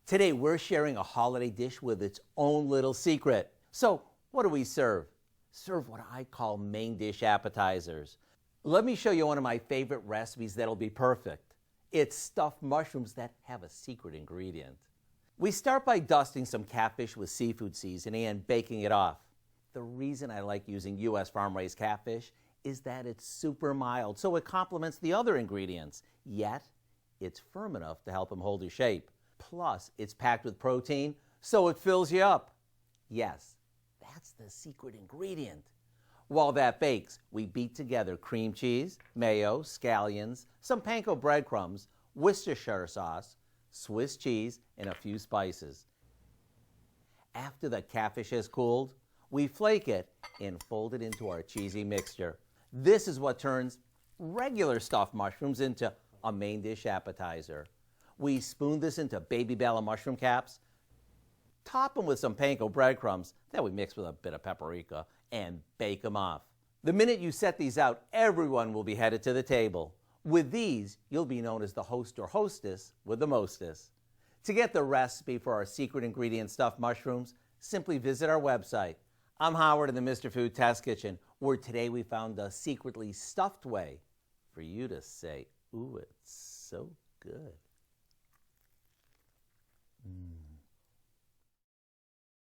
Today we're sharing a holiday dish with its own little secret. So what do we serve? Serve what I call main dish appetizers. Let me show you one of my favorite recipes that'll be perfect. It's stuffed mushrooms that have a secret ingredient. We start by dusting some catfish with seafood seasoning and baking it off. The reason I like using U.S. farm-raised catfish is that it's super mild, so it complements the other ingredients, yet it's firm enough to help them hold their shape. Plus, it's packed with protein, so it fills you up. Yes, that's the secret ingredient. While that bakes, we beat together cream cheese, mayo, scallions, some panko breadcrumbs, Worcestershire sauce, Swiss cheese, and a few spices. After the catfish has cooled, we flake it and fold it into our cheesy mixture. This is what turns regular stuffed mushrooms into a main dish appetizer. We spoon this into baby bella mushroom caps, top them with some panko breadcrumbs that we mix with a bit of paprika, and bake them off. The minute you set these out, everyone will be headed to the table. With these, you'll be known as the host or hostess with the mostest. To get the recipe for our secret ingredient stuffed mushrooms, simply visit our website. I'm Howard in the Mr. Food Test Kitchen, where today we found a secretly stuffed way for you to say, ooh, it's so good.